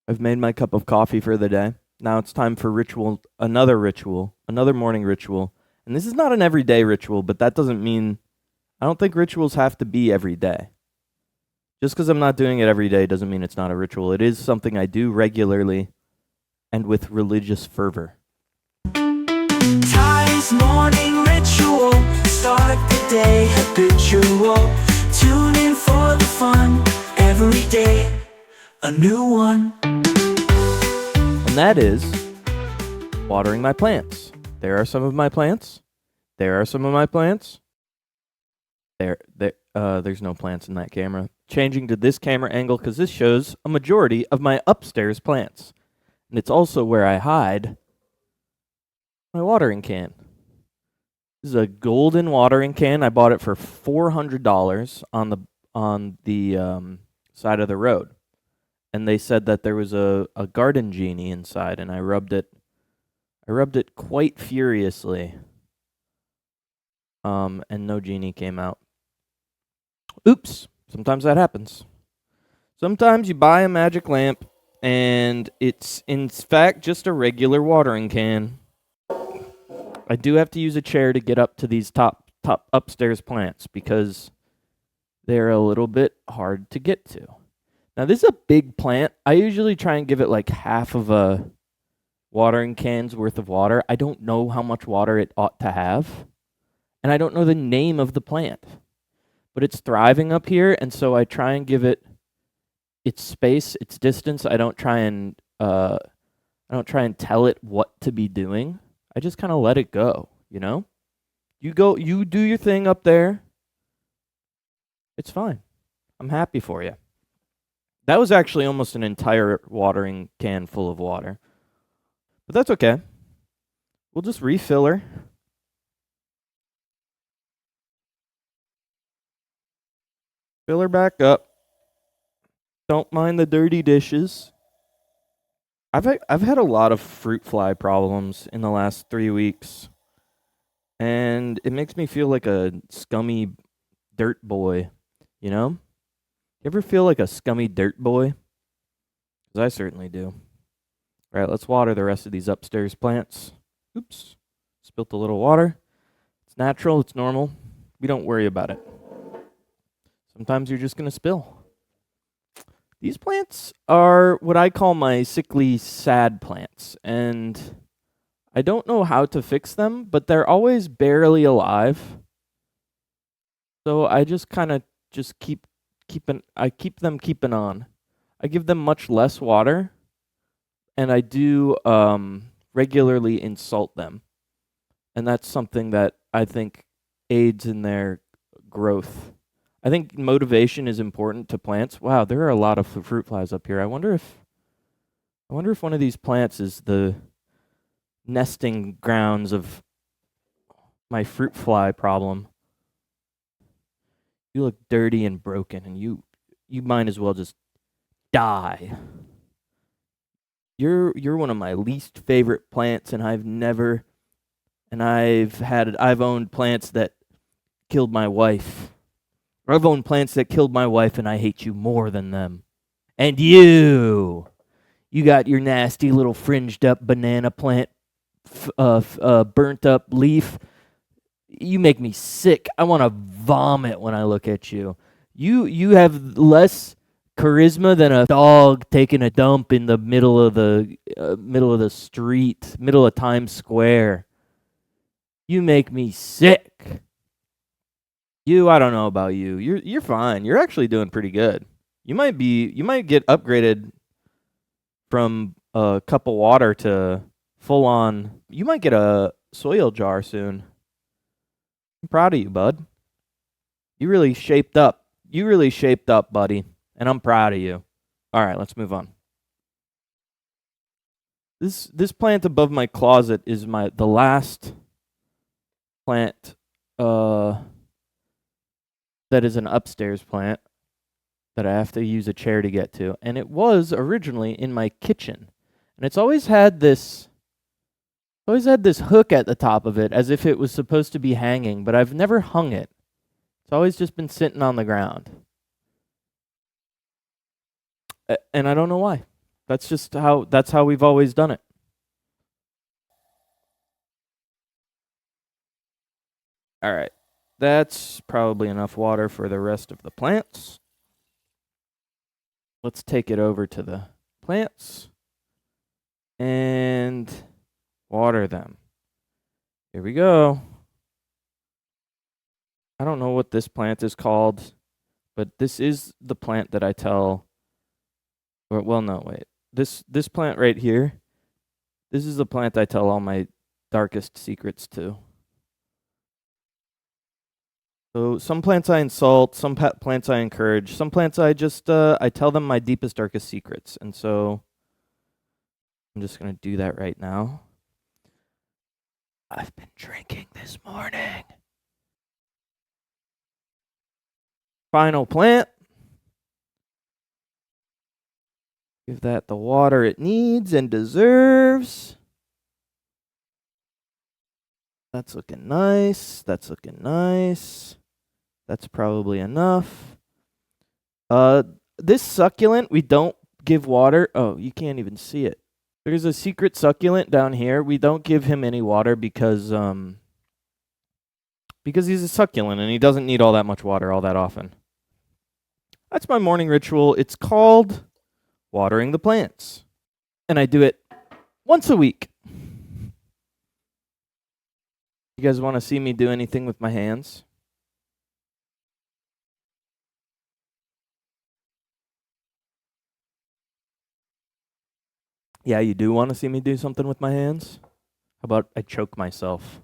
I've made my cup of coffee for the day. Now it's time for ritual, another morning ritual. And this is not an everyday ritual, but that doesn't mean I don't think rituals have to be every day. Just because I'm not doing it every day doesn't mean it's not a ritual. It is something I do regularly and with religious fervor. Ty's morning ritual. Start the day habitual. Tune in for the fun. Every day, a new one. And that is watering my plants. There are some of my plants. There are some of my plants. There's no plants in that camera. Changing to this camera angle because this shows a majority of my upstairs plants. And it's also where I hide my watering can. This is a golden watering can. I bought it for $400 on the side of the road. And they said that there was a garden genie inside, and I rubbed it quite furiously. And no genie came out. Oops. Sometimes that happens. Sometimes you buy a magic lamp, and it's in fact just a regular watering can. I do have to use a chair to get up to these top upstairs plants because they're a little bit hard to get to. Now, this is a big plant. I usually try and give it like half of a watering can's worth of water. I don't know how much water it ought to have, and I don't know the name of the plant. But it's thriving up here, and so I try and give it its space, its distance. I don't try and tell it what to be doing. I just kind of let it go, you know? You do your thing up there. It's fine. I'm happy for you. That was actually almost an entire watering can full of water. But that's okay. We'll just refill her. Fill her back up. Don't mind the dirty dishes. I've had a lot of fruit fly problems in the last 3 weeks, and it makes me feel like a scummy dirt boy. You know? You ever feel like a scummy dirt boy? 'Cause I certainly do. All right, let's water the rest of these upstairs plants. Oops, spilt a little water. It's natural. It's normal. We don't worry about it. Sometimes you're just going to spill. These plants are what I call my sickly, sad plants. And I don't know how to fix them, but they're always barely alive. So I just kind of just keep them keeping on. I give them much less water, and I do regularly insult them. And that's something that I think aids in their growth. I think motivation is important to plants. Wow, there are a lot of fruit flies up here. I wonder if one of these plants is the nesting grounds of my fruit fly problem. You look dirty and broken, and you might as well just die. You're one of my least favorite plants, and I've owned plants that killed my wife. I've owned plants that killed my wife, and I hate you more than them. And you got your nasty little fringed up banana plant, burnt up leaf. You make me sick. I want to vomit when I look at you. You have less charisma than a dog taking a dump in the middle of the street, middle of Times Square. You make me sick. I don't know about you. You're fine. You're actually doing pretty good. You might get upgraded from a cup of water to full on. You might get a soil jar soon. I'm proud of you, bud. You really shaped up. Buddy, and I'm proud of you. All right, let's move on. This plant above my closet is the last plant that is an upstairs plant that I have to use a chair to get to. And it was originally in my kitchen. And it's always had this hook at the top of it as if it was supposed to be hanging, but I've never hung it. It's always just been sitting on the ground. And I don't know why. That's how we've always done it. All right. That's probably enough water for the rest of the plants. Let's take it over to the plants and water them. Here we go. I don't know what this plant is called, but this is the plant that I tell. Or, well, no, wait. This plant right here. This is the plant I tell all my darkest secrets to. So some plants I insult, some plants I encourage, some plants I just I tell them my deepest darkest secrets. And so I'm just going to do that right now. I've been drinking this morning. Final plant. Give that the water it needs and deserves. That's looking nice. That's looking nice. That's probably enough. This succulent, we don't give water. Oh, you can't even see it. There's a secret succulent down here. We don't give him any water because he's a succulent and he doesn't need all that much water all that often. That's my morning ritual. It's called watering the plants. And I do it once a week. You guys want to see me do anything with my hands? Yeah, you do want to see me do something with my hands? How about I choke myself?